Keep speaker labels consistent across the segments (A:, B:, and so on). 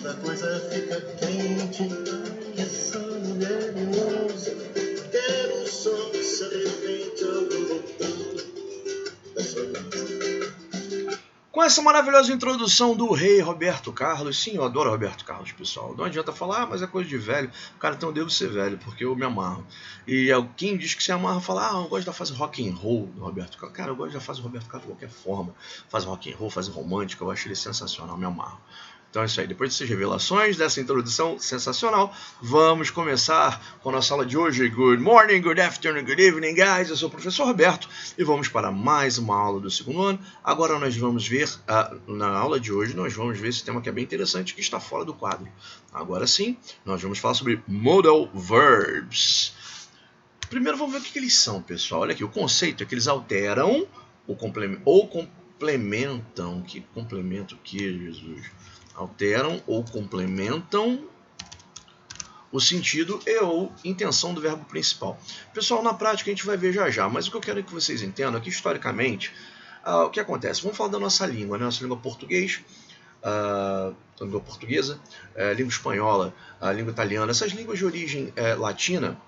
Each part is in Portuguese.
A: a coisa fica quente. Essa mulher me usa. Quero só que se arrepende algum botão da sua casa. Com essa maravilhosa introdução do rei Roberto Carlos, sim, eu adoro Roberto Carlos, pessoal. Não adianta falar, mas é coisa de velho. Cara, então eu devo ser velho, porque eu me amarro. E quem diz que se amarra fala, eu gosto da fase rock and roll do Roberto Carlos. Cara, eu gosto da fase do Roberto Carlos de qualquer forma. Fase rock and roll, fase romântica, eu acho ele sensacional, me amarro. Então é isso aí, depois dessas revelações, dessa introdução sensacional, vamos começar com a nossa aula de hoje. Good morning, good afternoon, good evening, guys. Eu sou o professor Roberto e vamos para mais uma aula do segundo ano. Agora nós vamos ver, na aula de hoje, nós vamos ver esse tema que é bem interessante, que está fora do quadro. Agora sim, nós vamos falar sobre modal verbs. Primeiro vamos ver o que eles são, pessoal. Olha aqui, o conceito é que eles alteram ou complementam. Que complemento que, Jesus? Alteram ou complementam o sentido e ou intenção do verbo principal. Pessoal, na prática a gente vai ver já, mas o que eu quero que vocês entendam é que historicamente, o que acontece? Vamos falar da nossa língua, né? Nossa língua português, língua portuguesa, língua espanhola, a língua italiana, essas línguas de origem latina,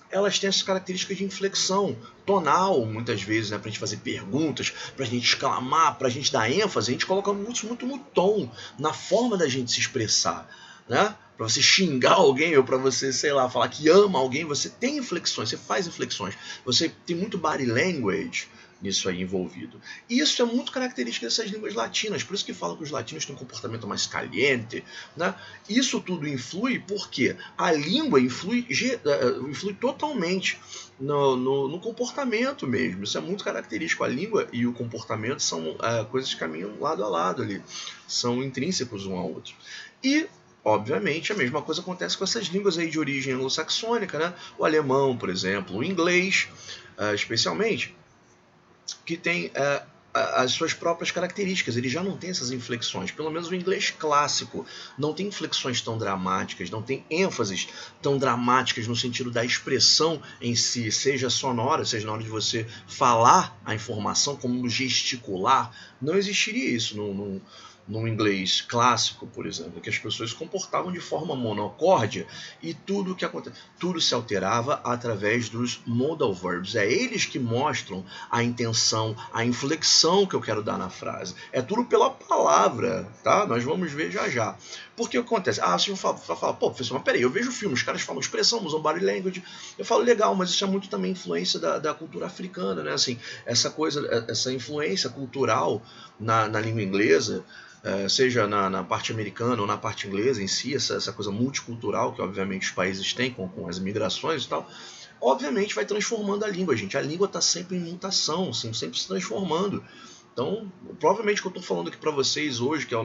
A: elas têm essas características de inflexão tonal, muitas vezes, né, para a gente fazer perguntas, para a gente exclamar, para a gente dar ênfase, a gente coloca muito no tom, na forma da gente se expressar, né? Para você xingar alguém ou para você, sei lá, falar que ama alguém, você tem inflexões, você faz inflexões, você tem muito body language nisso aí envolvido. E isso é muito característico dessas línguas latinas, por isso que falam que os latinos têm um comportamento mais caliente, né? Isso tudo influi porque a língua influi totalmente no comportamento mesmo. Isso é muito característico. A língua e o comportamento são coisas que caminham lado a lado ali, são intrínsecos um ao outro. E obviamente, a mesma coisa acontece com essas línguas aí de origem anglo-saxônica, né? O alemão, por exemplo, o inglês, especialmente, que tem as suas próprias características, ele já não tem essas inflexões, pelo menos o inglês clássico não tem inflexões tão dramáticas, não tem ênfases tão dramáticas no sentido da expressão em si, seja sonora, seja na hora de você falar a informação, como gesticular, não existiria isso no inglês clássico, por exemplo, que as pessoas se comportavam de forma monocórdia e tudo se alterava através dos modal verbs. É eles que mostram a intenção, a inflexão que eu quero dar na frase. É tudo pela palavra, tá? Nós vamos ver já. Porque o que acontece? Você vai falar, professor, mas peraí, eu vejo filmes, os caras falam expressão, usam body language. Eu falo, legal, mas isso é muito também influência da cultura africana, né? Assim, essa influência cultural na língua inglesa, seja na parte americana ou na parte inglesa em si, essa coisa multicultural que obviamente os países têm com as imigrações e tal, obviamente vai transformando a língua, gente. A língua está sempre em mutação, sempre se transformando. Então, provavelmente o que eu estou falando aqui para vocês hoje, que é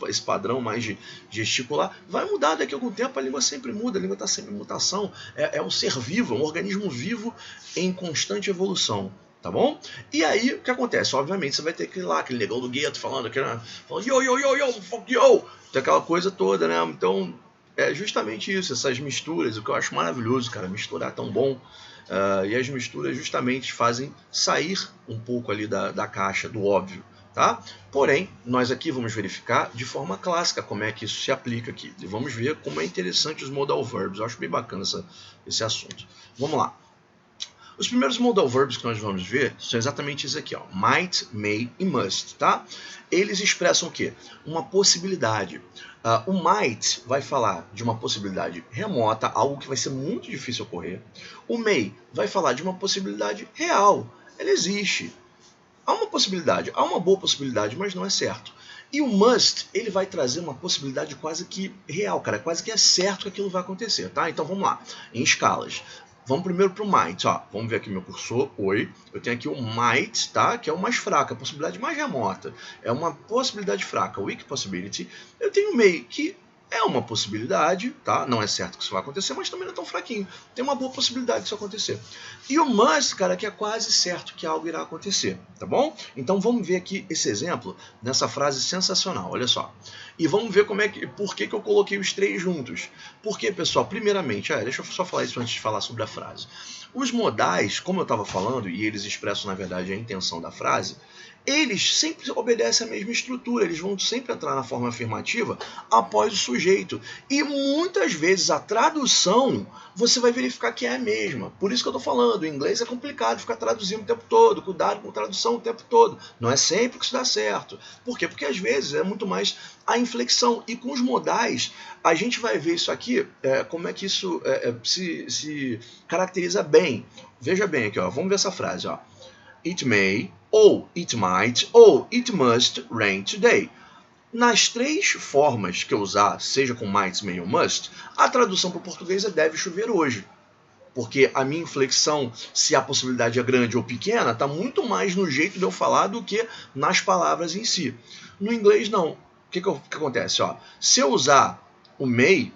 A: esse padrão mais de gesticular, vai mudar daqui a algum tempo, a língua sempre muda, a língua está sempre em mutação. É um ser vivo, é um organismo vivo em constante evolução. Tá bom? E aí, o que acontece? Obviamente, você vai ter aquele negão do gueto falando yo, fuck yo, tem aquela coisa toda, né? Então, é justamente isso, essas misturas, o que eu acho maravilhoso, cara, misturar é tão bom. E as misturas justamente fazem sair um pouco ali da caixa, do óbvio, tá? Porém, nós aqui vamos verificar de forma clássica como é que isso se aplica aqui. E vamos ver como é interessante os modal verbs. Eu acho bem bacana esse assunto. Vamos lá. Os primeiros modal verbs que nós vamos ver são exatamente isso aqui, ó, might, may e must, tá? Eles expressam o quê? Uma possibilidade. O might vai falar de uma possibilidade remota, algo que vai ser muito difícil ocorrer. O may vai falar de uma possibilidade real. Ela existe. Há uma possibilidade, há uma boa possibilidade, mas não é certo. E o must, ele vai trazer uma possibilidade quase que real, cara, quase que é certo que aquilo vai acontecer, tá? Então vamos lá, em escalas. Vamos primeiro para o might, ó. Vamos ver aqui meu cursor, oi. Eu tenho aqui o might, tá? Que é o mais fraco, a possibilidade mais remota. É uma possibilidade fraca, weak possibility. Eu tenho o may, que é uma possibilidade, tá? Não é certo que isso vai acontecer, mas também não é tão fraquinho. Tem uma boa possibilidade disso acontecer. E o must, cara, que é quase certo que algo irá acontecer, tá bom? Então vamos ver aqui esse exemplo nessa frase sensacional, olha só. E vamos ver por que eu coloquei os três juntos. Porque, pessoal, primeiramente, deixa eu só falar isso antes de falar sobre a frase. Os modais, como eu estava falando, e eles expressam, na verdade, a intenção da frase, eles sempre obedecem a mesma estrutura, eles vão sempre entrar na forma afirmativa após o sujeito. E muitas vezes a tradução você vai verificar que é a mesma. Por isso que eu estou falando, o inglês é complicado ficar traduzindo o tempo todo, cuidado com a tradução o tempo todo. Não é sempre que isso dá certo. Por quê? Porque às vezes é muito mais a inflexão. E com os modais, a gente vai ver isso aqui, como é que isso se caracteriza bem. Veja bem aqui, ó, vamos ver essa frase. Ó. It may, ou it might, ou it must rain today. Nas três formas que eu usar, seja com might, may ou must, a tradução para o português é deve chover hoje. Porque a minha inflexão, se a possibilidade é grande ou pequena, está muito mais no jeito de eu falar do que nas palavras em si. No inglês, não. O que acontece? Ó, se eu usar o may,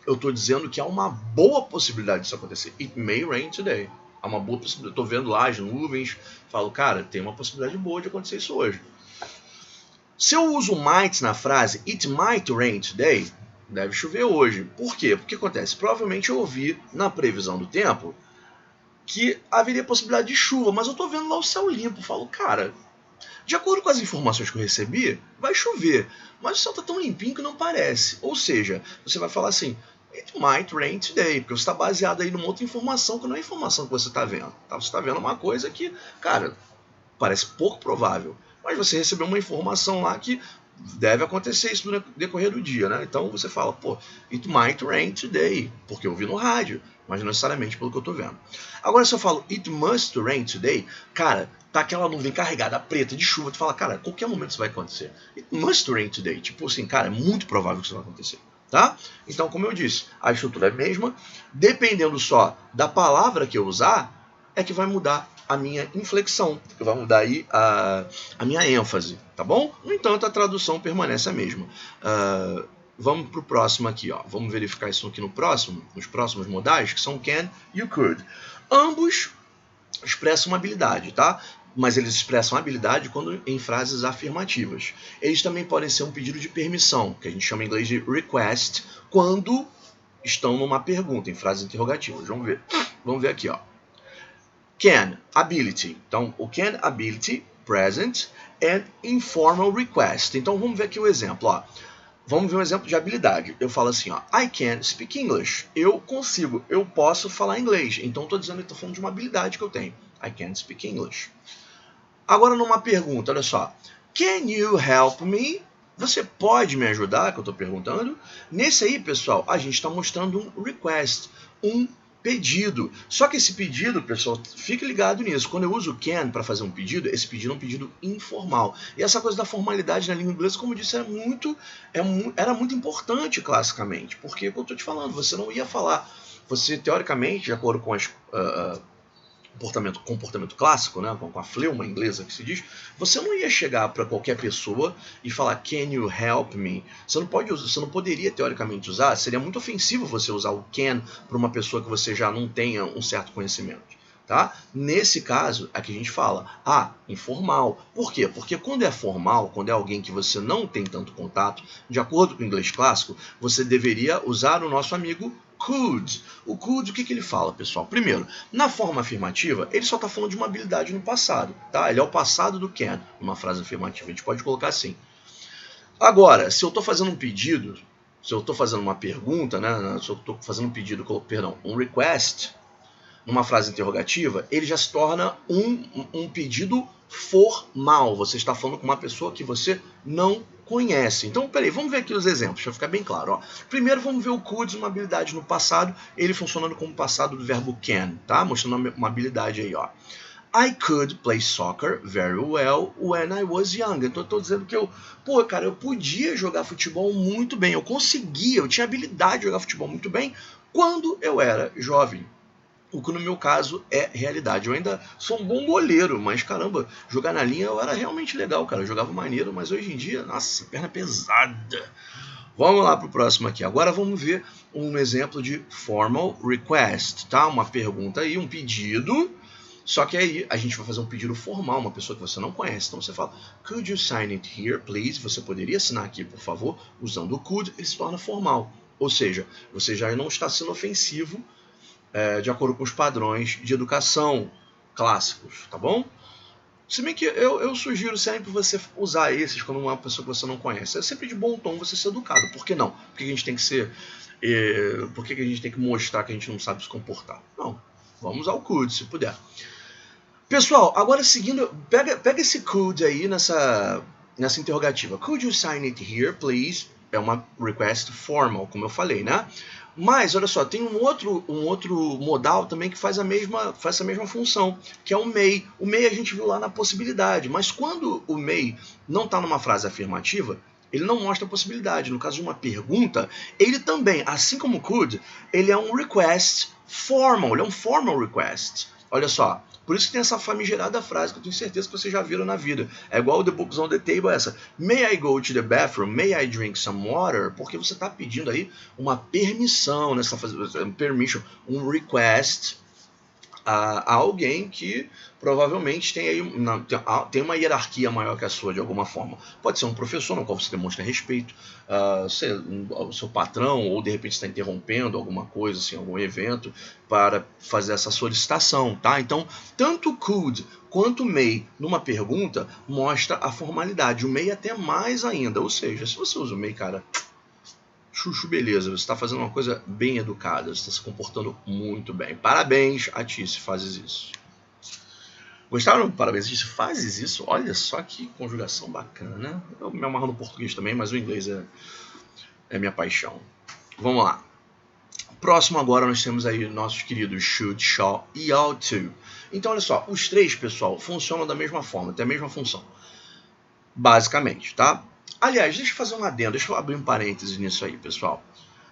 A: eu estou dizendo que há uma boa possibilidade disso acontecer. It may rain today. Há uma boa possibilidade. Eu estou vendo lá as nuvens, falo, cara, tem uma possibilidade boa de acontecer isso hoje. Se eu uso might na frase, it might rain today, deve chover hoje. Por quê? Porque acontece, provavelmente eu ouvi na previsão do tempo que haveria possibilidade de chuva, mas eu estou vendo lá o céu limpo. Falo, cara, de acordo com as informações que eu recebi, vai chover, mas o céu está tão limpinho que não parece. Ou seja, você vai falar assim, it might rain today, porque você está baseado aí numa outra informação que não é a informação que você está vendo. Tá? Você está vendo uma coisa que, cara, parece pouco provável. Mas você recebeu uma informação lá que deve acontecer isso no decorrer do dia, né? Então você fala, pô, it might rain today, porque eu vi no rádio, mas não necessariamente pelo que eu estou vendo. Agora se eu falo it must rain today, cara, tá aquela nuvem carregada preta de chuva, tu fala, cara, a qualquer momento isso vai acontecer. It must rain today, tipo assim, cara, é muito provável que isso vai acontecer. Tá? Então, como eu disse, a estrutura é a mesma, dependendo só da palavra que eu usar, é que vai mudar a minha inflexão, que vai mudar aí a minha ênfase, tá bom? No entanto, a tradução permanece a mesma. Vamos para o próximo aqui, ó. Vamos verificar isso aqui nos próximos modais, que são can e o could. Ambos expressam uma habilidade, tá? Mas eles expressam habilidade quando em frases afirmativas. Eles também podem ser um pedido de permissão, que a gente chama em inglês de request, quando estão numa pergunta, em frases interrogativas. Vamos ver aqui, ó. Can, ability. Então, o can, ability, present, and informal request. Então, vamos ver aqui o exemplo, ó. Vamos ver um exemplo de habilidade. Eu falo assim, ó, I can speak English. Eu posso falar inglês. Então, estou falando de uma habilidade que eu tenho. I can speak English. Agora, numa pergunta, olha só. Can you help me? Você pode me ajudar, que eu estou perguntando? Nesse aí, pessoal, a gente está mostrando um request, um pedido. Só que esse pedido, pessoal, fique ligado nisso. Quando eu uso can para fazer um pedido, esse pedido é um pedido informal. E essa coisa da formalidade na língua inglesa, como eu disse, era muito importante classicamente. Porque, como eu estou te falando, você não ia falar... Você, teoricamente, de acordo com as... comportamento clássico, né, com a fleuma inglesa que se diz, você não ia chegar para qualquer pessoa e falar can you help me? Você não poderia teoricamente usar, seria muito ofensivo você usar o can para uma pessoa que você já não tenha um certo conhecimento. Tá? Nesse caso, aqui a gente fala, informal. Por quê? Porque quando é formal, quando é alguém que você não tem tanto contato, de acordo com o inglês clássico, você deveria usar o nosso amigo could. O could, o que ele fala, pessoal? Primeiro, na forma afirmativa, ele só está falando de uma habilidade no passado. Tá? Ele é o passado do can, numa frase afirmativa. A gente pode colocar assim. Agora, se eu estou fazendo um pedido, se eu estou fazendo uma pergunta, né, se eu estou fazendo um pedido, um request, numa frase interrogativa, ele já se torna um pedido formal. Você está falando com uma pessoa que você não conhece. Então, peraí, vamos ver aqui os exemplos, para ficar bem claro. Ó. Primeiro, vamos ver o could, uma habilidade no passado, ele funcionando como passado do verbo can, tá? Mostrando uma habilidade aí, ó. I could play soccer very well when I was young. Então, eu estou dizendo que eu podia jogar futebol muito bem, eu tinha habilidade de jogar futebol muito bem quando eu era jovem. O que no meu caso é realidade. Eu ainda sou um bom goleiro, mas caramba, jogar na linha eu era realmente legal, cara. Eu jogava maneiro, mas hoje em dia, nossa, perna pesada. Vamos lá pro próximo aqui. Agora vamos ver um exemplo de formal request, tá? Uma pergunta aí, um pedido. Só que aí a gente vai fazer um pedido formal, uma pessoa que você não conhece. Então você fala, could you sign it here, please? Você poderia assinar aqui, por favor? Usando o could, ele se torna formal. Ou seja, você já não está sendo ofensivo de acordo com os padrões de educação clássicos, tá bom? Se bem que eu sugiro sempre você usar esses quando uma pessoa que você não conhece. É sempre de bom tom você ser educado. Por que não? Por que a gente tem que ser... por que a gente tem que mostrar que a gente não sabe se comportar? Não. Vamos ao could, se puder. Pessoal, agora seguindo... Pega esse could aí nessa interrogativa. Could you sign it here, please? É uma request formal, como eu falei, né? Mas, olha só, tem um outro modal também que faz essa mesma função, que é o may. O may a gente viu lá na possibilidade, mas quando o may não está numa frase afirmativa, ele não mostra a possibilidade. No caso de uma pergunta, ele também, assim como could, ele é um request formal, ele é um formal request. Olha só, por isso que tem essa famigerada frase que eu tenho certeza que vocês já viram na vida. É igual o The Books on the Table, essa. May I go to the bathroom? May I drink some water? Porque você está pedindo aí uma permissão, né? Você está fazendo permission, um request a alguém que provavelmente tem, aí, tem uma hierarquia maior que a sua de alguma forma. Pode ser um professor no qual você demonstra respeito, o seu patrão, ou de repente está interrompendo alguma coisa, assim, algum evento, para fazer essa solicitação, tá? Então, tanto could quanto may numa pergunta mostra a formalidade. O may até mais ainda, ou seja, se você usa o may, cara... Chuchu, beleza, você está fazendo uma coisa bem educada, você está se comportando muito bem. Parabéns a ti se fazes isso. Gostaram? Parabéns a ti se fazes isso. Olha só que conjugação bacana. Eu me amarro no português também, mas o inglês é minha paixão. Vamos lá. Próximo agora nós temos aí nossos queridos should, shall e ought to. Então olha só, os três, pessoal, funcionam da mesma forma, tem a mesma função. Basicamente, tá? Aliás, deixa eu fazer um adendo, deixa eu abrir um parênteses nisso aí, pessoal.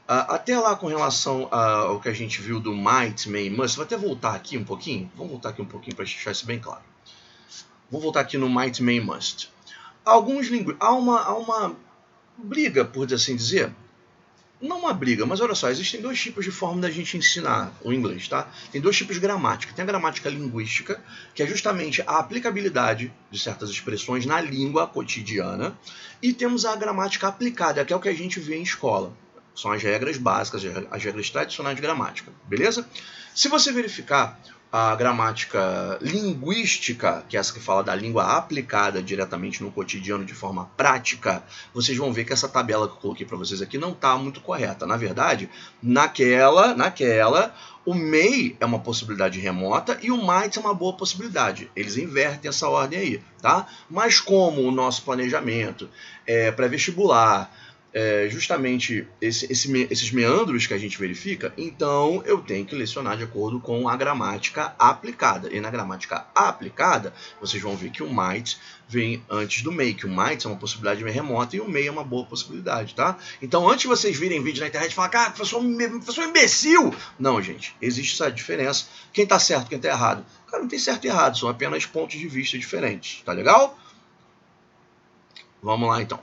A: Até lá com relação ao que a gente viu do might, may, must, vou até voltar aqui um pouquinho. Vamos voltar aqui um pouquinho para deixar isso bem claro. Vou voltar aqui no might, may, must. Há uma briga, por assim dizer. Não uma briga, mas olha só, existem dois tipos de forma da gente ensinar o inglês, tá? Tem dois tipos de gramática. Tem a gramática linguística, que é justamente a aplicabilidade de certas expressões na língua cotidiana. E temos a gramática aplicada, que é o que a gente vê em escola. São as regras básicas, as regras tradicionais de gramática, beleza? Se você verificar a gramática linguística, que é essa que fala da língua aplicada diretamente no cotidiano de forma prática, vocês vão ver que essa tabela que eu coloquei para vocês aqui não está muito correta. Na verdade, naquela, o may é uma possibilidade remota e o might é uma boa possibilidade. Eles invertem essa ordem aí, tá? Mas como o nosso planejamento é pré-vestibular, justamente esses meandros que a gente verifica, então eu tenho que lecionar de acordo com a gramática aplicada. E na gramática aplicada, vocês vão ver que o might vem antes do may, que o might é uma possibilidade remota e o may é uma boa possibilidade, tá? Então, antes de vocês virem vídeo na internet e falar, cara, professor imbecil! Não, gente, existe essa diferença. Quem tá certo, quem tá errado? Cara, não tem certo e errado, são apenas pontos de vista diferentes, tá legal? Vamos lá, então.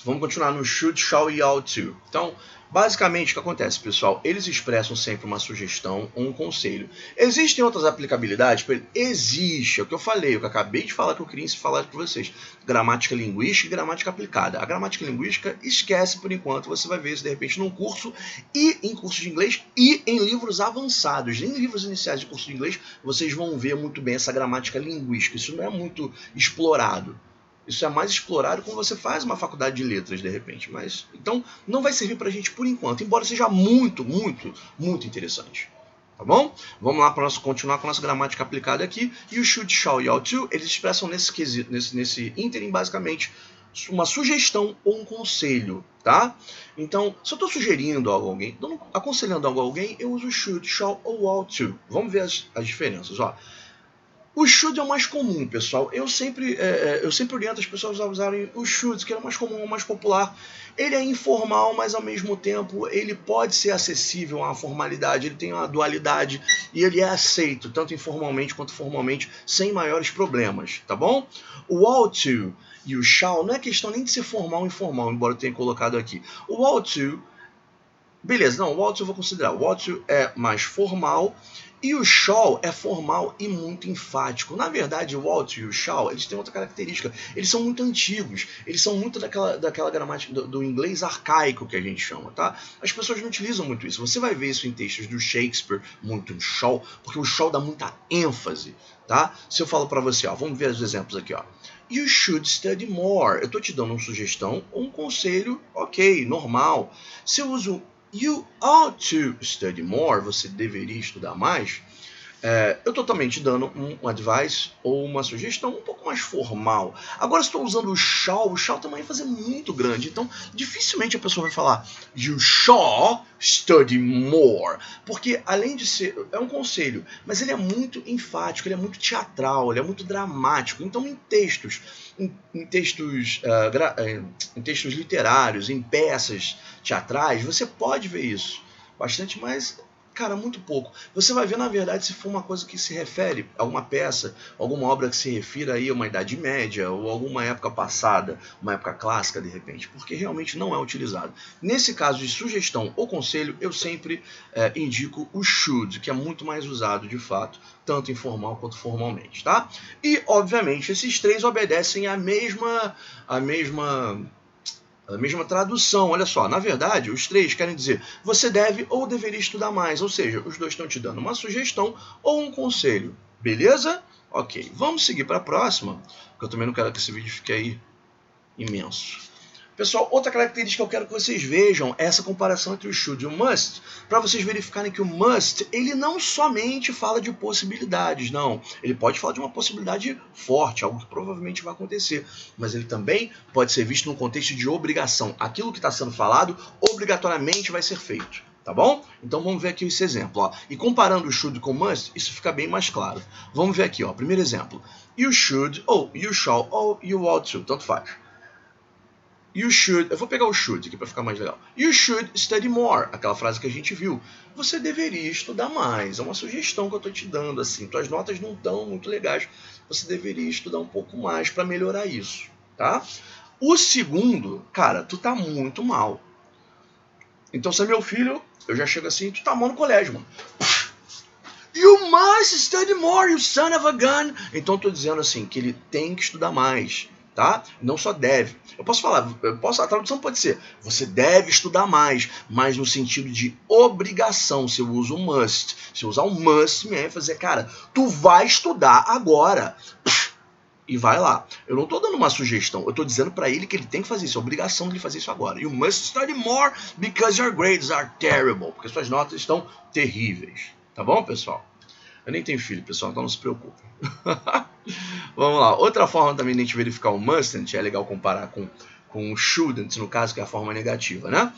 A: Vamos continuar no should, shall e ought to. Então, basicamente, o que acontece, pessoal? Eles expressam sempre uma sugestão ou um conselho. Existem outras aplicabilidades? Existe, é o que eu falei, o que eu acabei de falar, que eu queria falar para vocês. Gramática linguística e gramática aplicada. A gramática linguística, esquece por enquanto, você vai ver isso de repente num curso, e em curso de inglês, e em livros avançados. Em livros iniciais de curso de inglês, vocês vão ver muito bem essa gramática linguística. Isso não é muito explorado. Isso é mais explorado quando você faz uma faculdade de letras, de repente. Mas então, não vai servir pra gente por enquanto, embora seja muito, muito, muito interessante. Tá bom? Vamos lá para continuar com a nossa gramática aplicada aqui. E o should, shall e ought to, eles expressam nesse ínterim, basicamente, uma sugestão ou um conselho, tá? Então, se eu estou sugerindo algo a alguém, aconselhando algo a alguém, eu uso should, shall ou ought to. Vamos ver as diferenças, ó. O should é o mais comum, pessoal. Eu sempre oriento as pessoas a usarem o should, que é o mais comum, o mais popular. Ele é informal, mas ao mesmo tempo ele pode ser acessível à formalidade, ele tem uma dualidade e ele é aceito, tanto informalmente quanto formalmente, sem maiores problemas, tá bom? O ought to e o shall não é questão nem de ser formal ou informal, embora eu tenha colocado aqui. O ought to, beleza, não, o ought to eu vou considerar. O ought to é mais formal E o shall é formal e muito enfático. Na verdade, o ought e o shall, eles têm outra característica. Eles são muito antigos. Eles são muito daquela gramática do inglês arcaico que a gente chama, tá? As pessoas não utilizam muito isso. Você vai ver isso em textos do Shakespeare, muito um shall, porque o shall dá muita ênfase, tá? Se eu falo para você, ó, vamos ver os exemplos aqui, ó. You should study more. Eu tô te dando uma sugestão ou um conselho, ok, normal. Se eu uso you ought to study more, você deveria estudar mais, eu estou também te dando um advice ou uma sugestão um pouco mais formal. Agora, se estou usando o shall tem uma ênfase muito grande, então dificilmente a pessoa vai falar you shall study more, porque além de ser, é um conselho, mas ele é muito enfático, ele é muito teatral, ele é muito dramático. Então, em textos literários, em peças teatrais, você pode ver isso bastante, mas cara, muito pouco. Você vai ver, na verdade, se for uma coisa que se refere a uma peça, alguma obra que se refira aí a uma Idade Média ou alguma época passada, uma época clássica, de repente, porque realmente não é utilizado. Nesse caso de sugestão ou conselho, eu sempre indico o should, que é muito mais usado, de fato, tanto informal quanto formalmente, tá? E, obviamente, esses três obedecem à mesma tradução. Olha só, na verdade, os três querem dizer você deve ou deveria estudar mais, ou seja, os dois estão te dando uma sugestão ou um conselho, beleza? Ok, vamos seguir para a próxima, porque eu também não quero que esse vídeo fique aí imenso. Pessoal, outra característica que eu quero que vocês vejam é essa comparação entre o should e o must, para vocês verificarem que o must, ele não somente fala de possibilidades, não. Ele pode falar de uma possibilidade forte, algo que provavelmente vai acontecer, mas ele também pode ser visto no contexto de obrigação. Aquilo que está sendo falado, obrigatoriamente vai ser feito, tá bom? Então vamos ver aqui esse exemplo, ó. E comparando o should com o must, isso fica bem mais claro. Vamos ver aqui, ó. Primeiro exemplo. You should, ou you shall, ou you ought to, tanto faz. You should, eu vou pegar o should aqui para ficar mais legal. You should study more, aquela frase que a gente viu. Você deveria estudar mais. É uma sugestão que eu estou te dando, assim. Tuas notas não estão muito legais. Você deveria estudar um pouco mais para melhorar isso, tá? O segundo, cara, tu tá muito mal. Então, se é meu filho, eu já chego assim, tu tá mal no colégio, mano. You must study more, you son of a gun. Então, eu tô dizendo assim, que ele tem que estudar mais. Tá? Não só deve. Eu posso falar, a tradução pode ser, você deve estudar mais, mas no sentido de obrigação. Se eu uso o must, se eu usar o must, minha ênfase é, cara, tu vai estudar agora. E vai lá. Eu não estou dando uma sugestão, eu estou dizendo para ele que ele tem que fazer isso, é obrigação dele fazer isso agora. You must study more because your grades are terrible. Porque suas notas estão terríveis. Tá bom, pessoal? Eu nem tenho filho, pessoal, então não se preocupe. Vamos lá. Outra forma também de a gente verificar o mustn't, é legal comparar com o shouldn't, no caso, que é a forma negativa, né?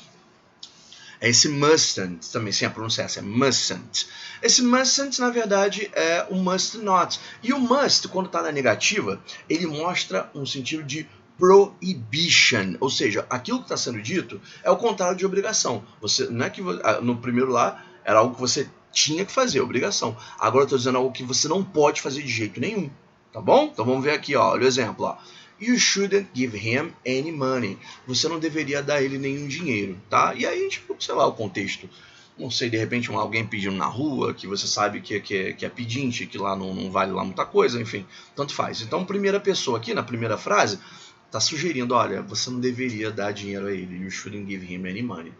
A: Esse mustn't, também sem a pronúncia essa, é mustn't. Esse mustn't, na verdade, é o must not. E o must, quando está na negativa, ele mostra um sentido de prohibition, ou seja, aquilo que está sendo dito é o contrário de obrigação. Você, não é que no primeiro lá era algo que você tinha que fazer, obrigação. Agora eu estou dizendo algo que você não pode fazer de jeito nenhum, tá bom? Então vamos ver aqui, ó, olha o exemplo, ó. You shouldn't give him any money. Você não deveria dar ele nenhum dinheiro, tá? E aí, tipo, sei lá, o contexto. Não sei, de repente alguém pedindo na rua, que você sabe que é pedinte, que lá não vale lá muita coisa, enfim, tanto faz. Então, primeira pessoa aqui, na primeira frase, tá sugerindo, olha, você não deveria dar dinheiro a ele. You shouldn't give him any money.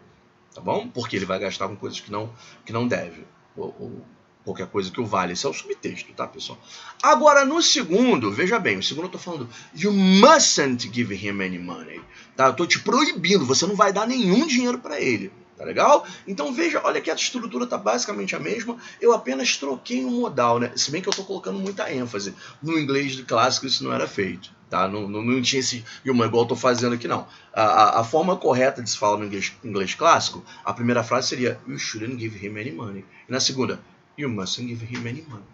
A: Tá bom? Porque ele vai gastar com coisas que não deve. Ou qualquer coisa que o vale. Esse é o subtexto, tá, pessoal? Agora, no segundo, veja bem, o segundo eu tô falando you mustn't give him any money. Tá? Eu tô te proibindo, você não vai dar nenhum dinheiro para ele. Tá legal? Então veja, olha que a estrutura tá basicamente a mesma, eu apenas troquei um modal, né? Se bem que eu tô colocando muita ênfase. No inglês clássico isso não era feito. Tá? Não tinha esse igual eu estou fazendo aqui, não. A forma correta de se falar no inglês clássico, a primeira frase seria you shouldn't give him any money. E na segunda, you mustn't give him any money.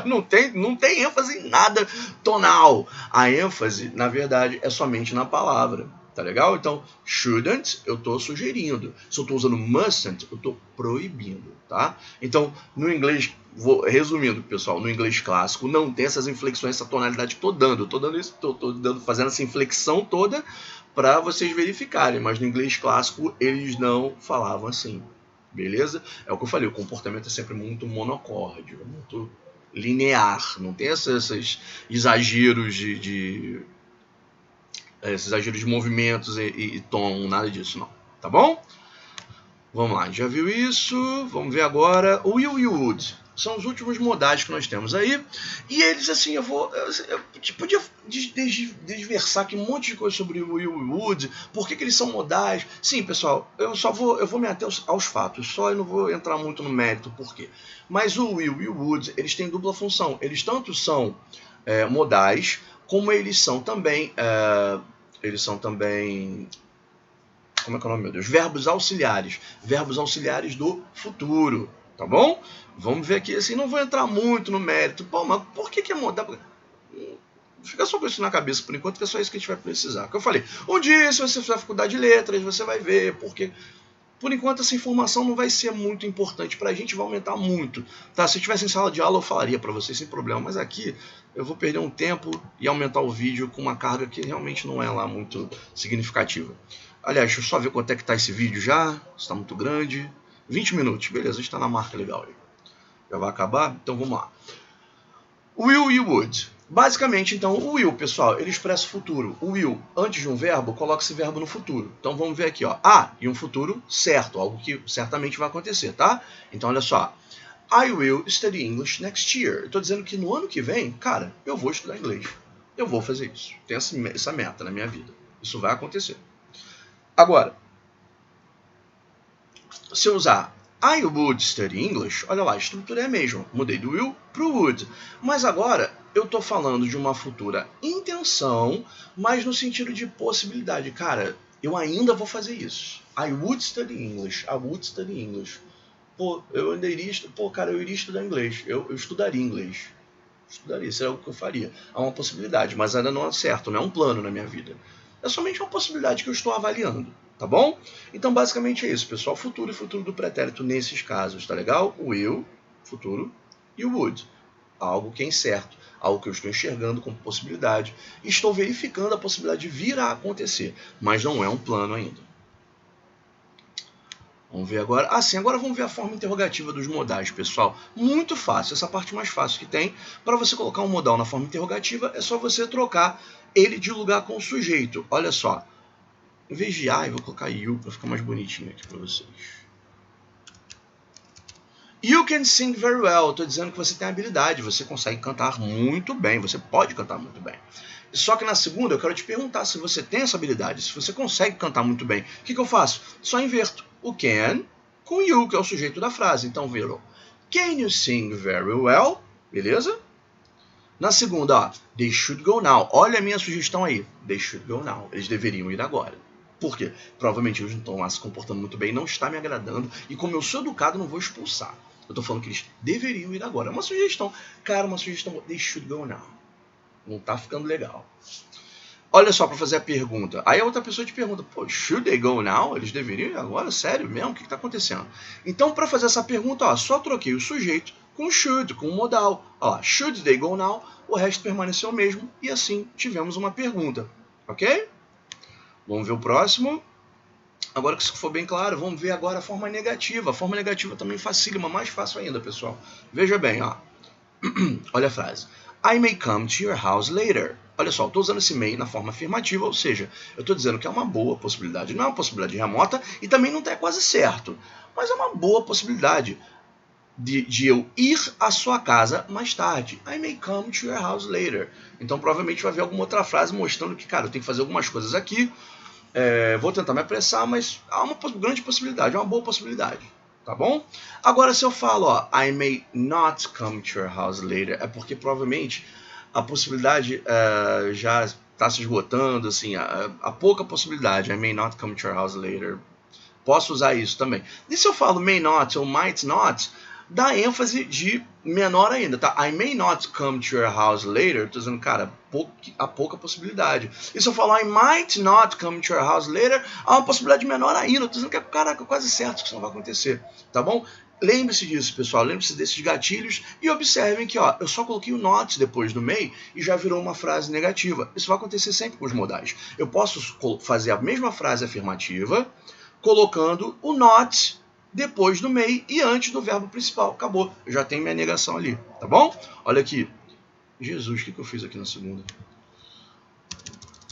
A: não tem ênfase em nada tonal. A ênfase, na verdade, é somente na palavra. Tá legal? Então, shouldn't, eu estou sugerindo. Se eu estou usando mustn't, eu estou proibindo, tá? Então, no inglês, resumindo, pessoal, no inglês clássico, não tem essas inflexões, essa tonalidade que estou dando. Estou fazendo essa inflexão toda para vocês verificarem, mas no inglês clássico eles não falavam assim, beleza? É o que eu falei, o comportamento é sempre muito monocórdico, muito linear, não tem esses exageros esses exageros de movimentos e tom, nada disso não, tá bom? Vamos lá, já viu isso? Vamos ver agora o will e o would. São os últimos modais que nós temos aí. E eles, assim, eu podia desversar aqui um monte de coisa sobre o will e o would. Por que eles são modais? Sim, pessoal, eu vou me ater aos fatos. Só eu não vou entrar muito no mérito por quê. Mas o will e o would, eles têm dupla função. Eles tanto são modais, como eles são também... como é que é o nome, meu Deus? Verbos auxiliares do futuro, tá bom? Vamos ver aqui, assim, não vou entrar muito no mérito. Pô, mas por que é modal? Fica só com isso na cabeça por enquanto, que é só isso que a gente vai precisar. Como eu falei, um dia, se você fizer faculdade de letras, você vai ver, porque por enquanto essa informação não vai ser muito importante pra gente, vai aumentar muito. Tá? Se eu estivesse em sala de aula, eu falaria pra vocês sem problema, mas aqui eu vou perder um tempo e aumentar o vídeo com uma carga que realmente não é lá muito significativa. Aliás, deixa eu só ver quanto é que tá esse vídeo já. Está muito grande. 20 minutos. Beleza, a gente tá na marca legal aí. Já vai acabar? Então vamos lá. Will e would. Basicamente, então, o will, pessoal, ele expressa o futuro. O will, antes de um verbo, coloca esse verbo no futuro. Então vamos ver aqui, ó. E um futuro certo, algo que certamente vai acontecer, tá? Então olha só. I will study English next year. Eu tô dizendo que no ano que vem, cara, eu vou estudar inglês. Eu vou fazer isso. Tem essa meta na minha vida. Isso vai acontecer. Agora, se eu usar I would study English, olha lá, a estrutura é a mesma. Mudei do will para o would. Mas agora eu estou falando de uma futura intenção, mas no sentido de possibilidade. Cara, eu ainda vou fazer isso. I would study English. I would study English. Pô, eu iria estudar inglês. Eu estudaria inglês. Estudaria, isso é algo que eu faria. Há uma possibilidade, mas ainda não é certo, não é um plano na minha vida. É somente uma possibilidade que eu estou avaliando, tá bom? Então, basicamente é isso, pessoal. Futuro e futuro do pretérito nesses casos, tá legal? O will, futuro, e o would, algo que é incerto, algo que eu estou enxergando como possibilidade. E estou verificando a possibilidade de vir a acontecer, mas não é um plano ainda. Vamos ver agora. Sim, agora vamos ver a forma interrogativa dos modais, pessoal. Muito fácil, essa parte mais fácil que tem. Para você colocar um modal na forma interrogativa, é só você trocar ele de lugar com o sujeito. Olha só. Em vez de eu vou colocar you para ficar mais bonitinho aqui para vocês. You can sing very well. Estou dizendo que você tem habilidade, você consegue cantar muito bem, você pode cantar muito bem. Só que na segunda eu quero te perguntar se você tem essa habilidade, se você consegue cantar muito bem. O que eu faço? Só inverto o can com you, que é o sujeito da frase. Então virou Can you sing very well? Beleza? Na segunda, they should go now. Olha a minha sugestão aí. They should go now. Eles deveriam ir agora. Por quê? Provavelmente eles não estão lá se comportando muito bem, não está me agradando. E como eu sou educado, não vou expulsar. Eu estou falando que eles deveriam ir agora. É uma sugestão. Cara, uma sugestão. They should go now. Não está ficando legal. Olha só, para fazer a pergunta. Aí a outra pessoa te pergunta, should they go now? Eles deveriam ir agora? Sério mesmo? O que está acontecendo? Então, para fazer essa pergunta, só troquei o sujeito com should, com o modal. Should they go now? O resto permaneceu o mesmo e assim tivemos uma pergunta. Ok? Vamos ver o próximo. Agora que isso for bem claro, vamos ver agora a forma negativa. A forma negativa também facilita, mais fácil ainda, pessoal. Veja bem, olha a frase. I may come to your house later. Olha só, estou usando esse may na forma afirmativa, ou seja, eu estou dizendo que é uma boa possibilidade. Não é uma possibilidade remota e também não está quase certo. Mas é uma boa possibilidade de eu ir à sua casa mais tarde. I may come to your house later. Então provavelmente vai haver alguma outra frase mostrando que, cara, eu tenho que fazer algumas coisas aqui. Vou tentar me apressar, mas há uma grande possibilidade, uma boa possibilidade. Tá bom? Agora se eu falo, I may not come to your house later, é porque provavelmente a possibilidade já está se esgotando, assim, há pouca possibilidade. I may not come to your house later. Posso usar isso também. E se eu falo may not ou might not, dá ênfase de menor ainda, tá? I may not come to your house later. Tô dizendo, cara, há pouca possibilidade. E se eu falar I might not come to your house later, há uma possibilidade menor ainda. Tô dizendo que caraca, quase certo que isso não vai acontecer, tá bom? Lembre-se disso, pessoal. Lembre-se desses gatilhos e observem que, eu só coloquei o not depois do may e já virou uma frase negativa. Isso vai acontecer sempre com os modais. Eu posso fazer a mesma frase afirmativa colocando o not depois do may e antes do verbo principal. Acabou. Já tem minha negação ali, tá bom? Olha aqui. Jesus, o que eu fiz aqui na segunda?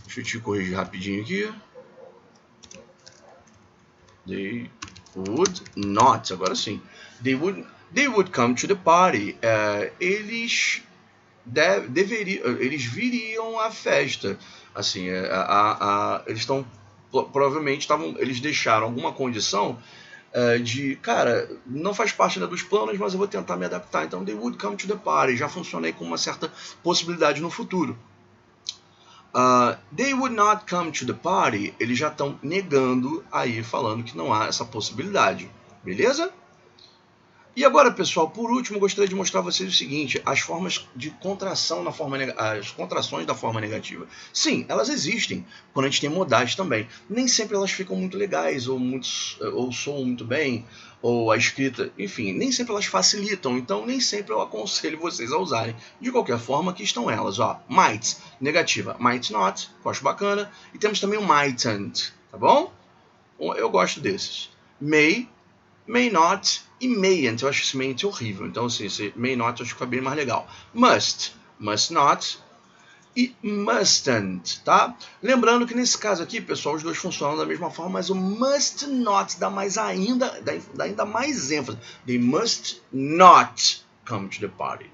A: Deixa eu te corrigir rapidinho aqui. They would not. Agora sim. They would come to the party. Eles viriam à festa. Assim, eles estão provavelmente eles deixaram alguma condição de, cara, não faz parte dos planos, mas eu vou tentar me adaptar. Então, they would come to the party. Já funciona aí com uma certa possibilidade no futuro. They would not come to the party. Eles já estão negando aí, falando que não há essa possibilidade. Beleza? E agora, pessoal, por último, gostaria de mostrar a vocês o seguinte: as formas de contração as contrações da forma negativa. Sim, elas existem quando a gente tem modais também. Nem sempre elas ficam muito legais, ou soam muito bem, ou a escrita, enfim, nem sempre elas facilitam. Então, nem sempre eu aconselho vocês a usarem. De qualquer forma, aqui estão elas. Ó, might, negativa. Might not, que eu acho bacana. E temos também o mightn't, tá bom? Eu gosto desses. May not e mayn't. Eu acho esse mayn't horrível. Então, assim, esse may not eu acho que fica bem mais legal. Must not e mustn't, tá? Lembrando que nesse caso aqui, pessoal, os dois funcionam da mesma forma, mas o must not dá ainda mais ênfase. They must not come to the party.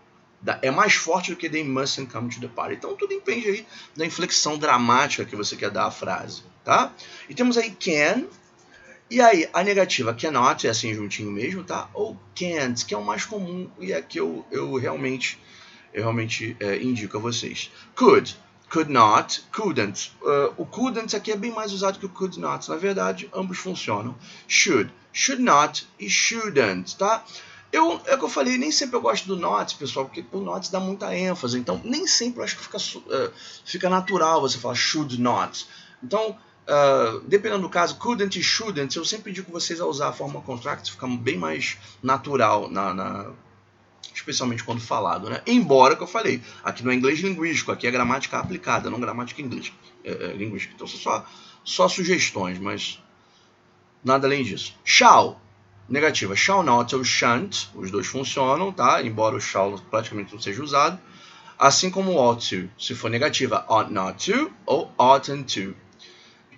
A: É mais forte do que they mustn't come to the party. Então, tudo depende aí da inflexão dramática que você quer dar à frase, tá? E temos aí can. E aí, a negativa cannot, é assim juntinho mesmo, tá? Ou can't, que é o mais comum e é que eu realmente indico a vocês. Could not, couldn't. O couldn't aqui é bem mais usado que o could not. Na verdade, ambos funcionam. Should not e shouldn't, tá? É o que eu falei, nem sempre eu gosto do not, pessoal, porque o not dá muita ênfase. Então, nem sempre eu acho que fica natural você falar should not. Então, dependendo do caso, couldn't e shouldn't, eu sempre digo vocês a usar a forma contract, fica bem mais natural, especialmente quando falado, né? Embora, que eu falei, aqui não é inglês linguístico, aqui é gramática aplicada, não gramática linguística. Então são só sugestões, mas nada além disso. Shall, negativa, shall not ou shan't, os dois funcionam, tá? Embora o shall praticamente não seja usado. Assim como o ought to, se for negativa, ought not to ou oughtn't to.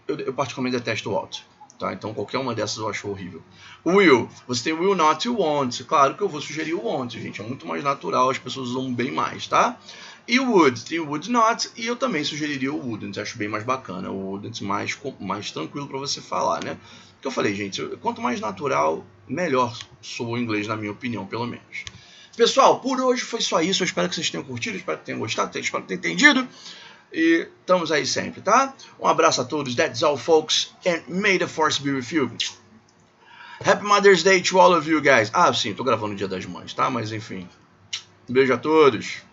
A: Eu particularmente detesto o ought, tá? Então qualquer uma dessas eu acho horrível. Will, você tem will not e want. Claro que eu vou sugerir o want, gente. É muito mais natural, as pessoas usam bem mais, tá? E o would, tem o would not e eu também sugeriria o wouldn't. Acho bem mais bacana. O wouldn't mais tranquilo para você falar, né? O que eu falei, gente, quanto mais natural, melhor soa o inglês, na minha opinião, pelo menos. Pessoal, por hoje foi só isso. Eu espero que vocês tenham curtido, espero que tenham gostado, espero que tenham entendido. E estamos aí sempre, tá? Um abraço a todos. That's all, folks. And may the force be with you. Happy Mother's Day to all of you guys. Ah, sim, tô gravando o Dia das Mães, tá? Mas enfim. Um beijo a todos.